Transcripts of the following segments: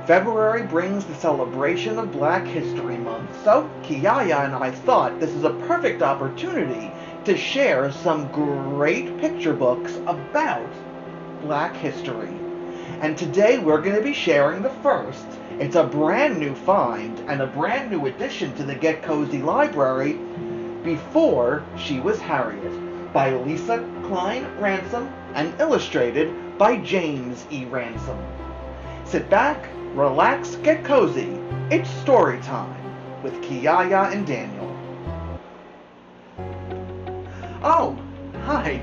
February brings the celebration of Black History Month, so Kiyaya and I thought this is a perfect opportunity to share some great picture books about Black history. And today we're going to be sharing the first. It's a brand new find and a brand new addition to the Get Kozy library, Before She Was Harriet, by Lesa Cline-Ransome and illustrated by James E. Ransom. Sit back, relax, get cozy. It's story time with Kiyaya and Daniel. Oh, hi.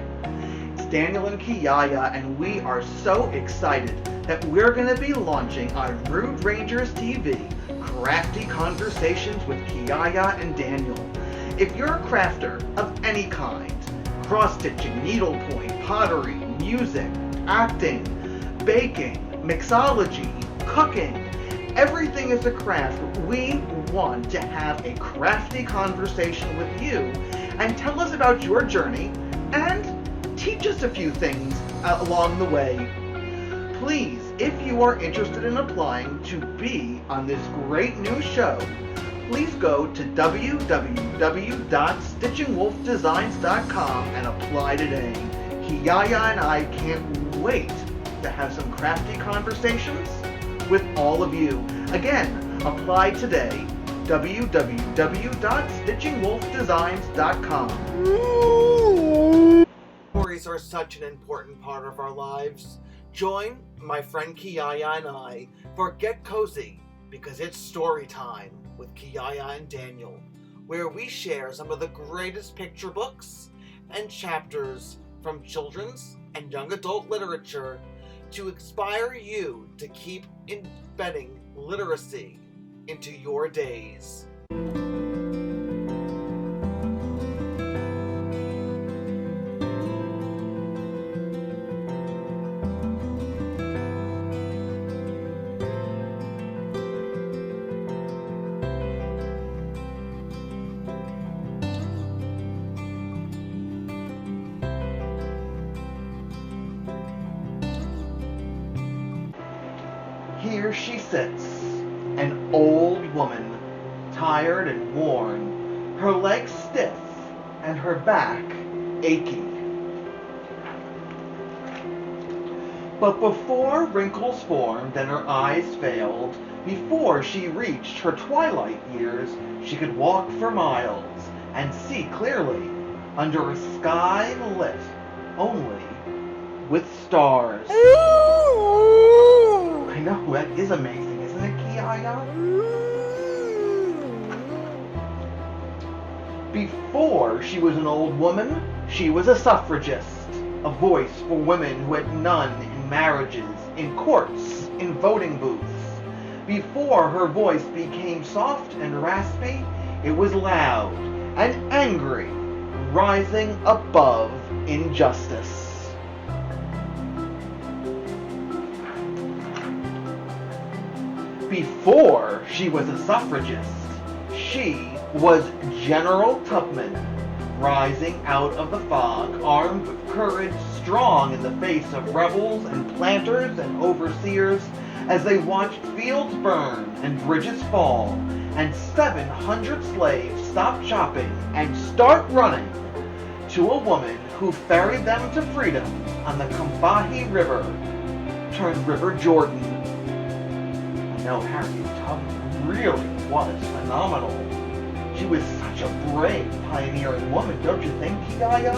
It's Daniel and Kiyaya, and we are so excited that we're going to be launching on Rude Rangers TV, Crafty Conversations with Kiyaya and Daniel. If you're a crafter of any kind, cross-stitching, needlepoint, pottery, music, acting, baking, mixology, cooking, everything is a craft. We want to have a crafty conversation with you and tell us about your journey and teach us a few things along the way. Please, if you are interested in applying to be on this great new show, please go to www.STITCHINGwolfDesigns.com and apply today. Kiyaya and I can't wait to have some crafty conversations with all of you. Again, apply today, www.STITCHINGwolfDesigns.com. Stories are such an important part of our lives. Join my friend Kiyaya and I for Get Kozy, because it's story time with Kiyaya and Daniel, where we share some of the greatest picture books and chapters from children's and young adult literature to inspire you to keep embedding literacy into your days. Here she sits, an old woman, tired and worn, her legs stiff and her back achy. But before wrinkles formed and her eyes failed, before she reached her twilight years, she could walk for miles and see clearly under a sky lit only with stars. I know, that is amazing, isn't it, Kiyaya? Before she was an old woman, she was a suffragist, a voice for women who had none in marriages, in courts, in voting booths. Before her voice became soft and raspy, it was loud and angry, rising above injustice. Before she was a suffragist, she was General Tubman, rising out of the fog, armed with courage, strong in the face of rebels and planters and overseers as they watched fields burn and bridges fall, and 700 slaves stop chopping and start running to a woman who ferried them to freedom on the Combahee River, turned River Jordan. No, Harriet Tubman really was phenomenal. She was such a brave, pioneering woman, don't you think, Kiyaya?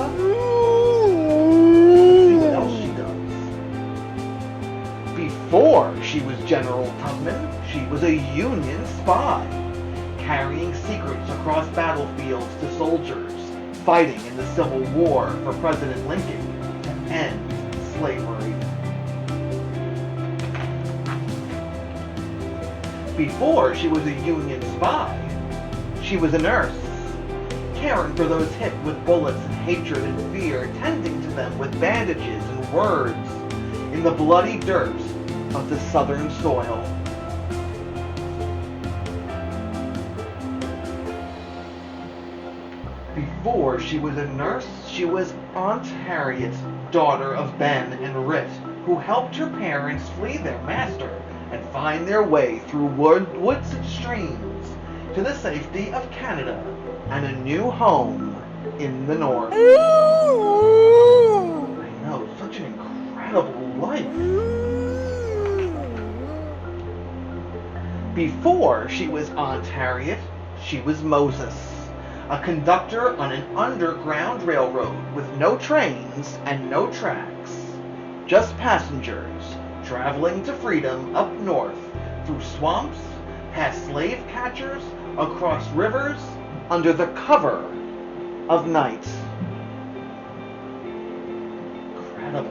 Let's see what else she does. Before she was General Tubman, she was a Union spy, carrying secrets across battlefields to soldiers, fighting in the Civil War for President Lincoln to end slavery. Before she was a Union spy, she was a nurse, caring for those hit with bullets and hatred and fear, tending to them with bandages and words in the bloody dirt of the southern soil. Before she was a nurse, she was Aunt Harriet, daughter of Ben and Rit, who helped her parents flee their master and find their way through woods and streams to the safety of Canada and a new home in the North. I know, such an incredible life. Before she was Aunt Harriet, she was Moses, a conductor on an underground railroad with no trains and no tracks, just passengers traveling to freedom up north through swamps, past slave catchers, across rivers, under the cover of night. Incredible.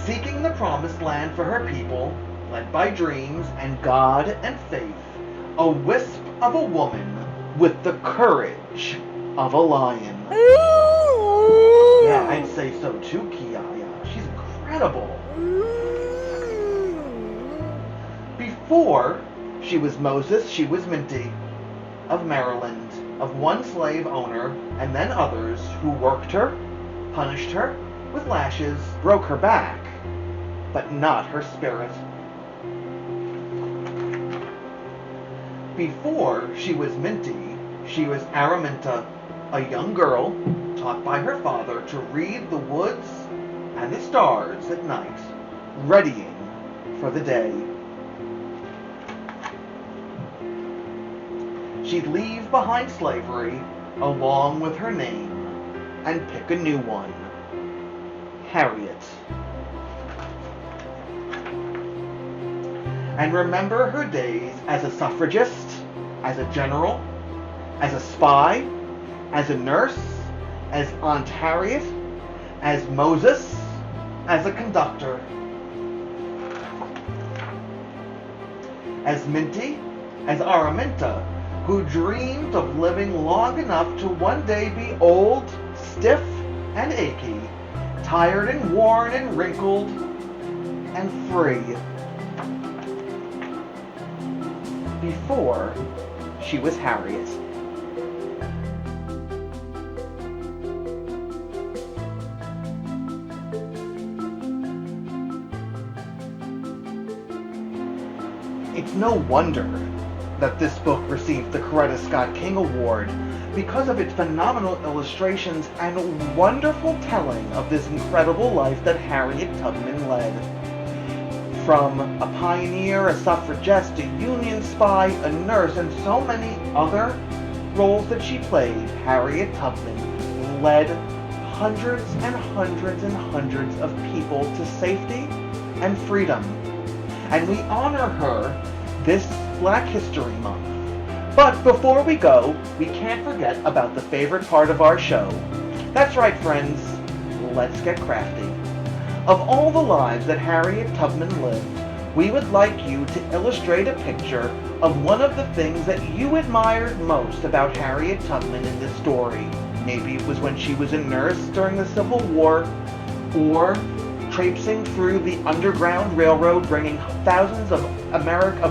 Seeking the promised land for her people, led by dreams and God and faith, a wisp of a woman with the courage of a lion. Yeah, I'd say so too, Kiyaya. She's incredible. Before she was Moses, she was Minty, of Maryland, of one slave owner and then others who worked her, punished her with lashes, broke her back, but not her spirit. Before she was Minty, she was Araminta, a young girl taught by her father to read the woods and the stars at night, readying for the day. She'd leave behind slavery along with her name and pick a new one, Harriet. And remember her days as a suffragist, as a general, as a spy, as a nurse, as Aunt Harriet, as Moses, as a conductor, as Minty, as Araminta, who dreamed of living long enough to one day be old, stiff, and achy, tired and worn and wrinkled, and free. Before she was Harriet. It's no wonder that this book received the Coretta Scott King Award because of its phenomenal illustrations and wonderful telling of this incredible life that Harriet Tubman led. From a pioneer, a suffragist, a Union spy, a nurse, and so many other roles that she played, Harriet Tubman led hundreds and hundreds and hundreds of people to safety and freedom. And we honor her this Black History Month. But before we go, we can't forget about the favorite part of our show. That's right, friends, let's get crafty. Of all the lives that Harriet Tubman lived, we would like you to illustrate a picture of one of the things that you admired most about Harriet Tubman in this story. Maybe it was when she was a nurse during the Civil War, or traipsing through the Underground Railroad bringing thousands of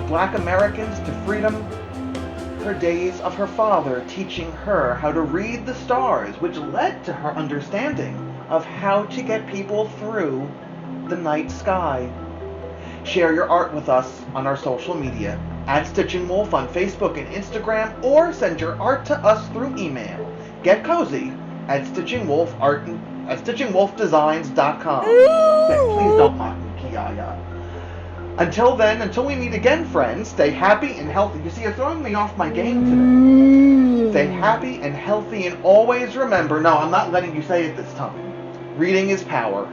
Black Americans to freedom. Her days of her father teaching her how to read the stars, which led to her understanding of how to get people through the night sky. Share your art with us on our social media, @STITCHINgwolf on Facebook and Instagram, or send your art to us through email. Get cozy at STITCHINgwolfdesigns.com. Please don't mock me, Kiyaya. Until then, until we meet again, friends, stay happy and healthy. You see, you're throwing me off my game today. Stay happy and healthy, and always remember, no, I'm not letting you say it this time. Reading is power.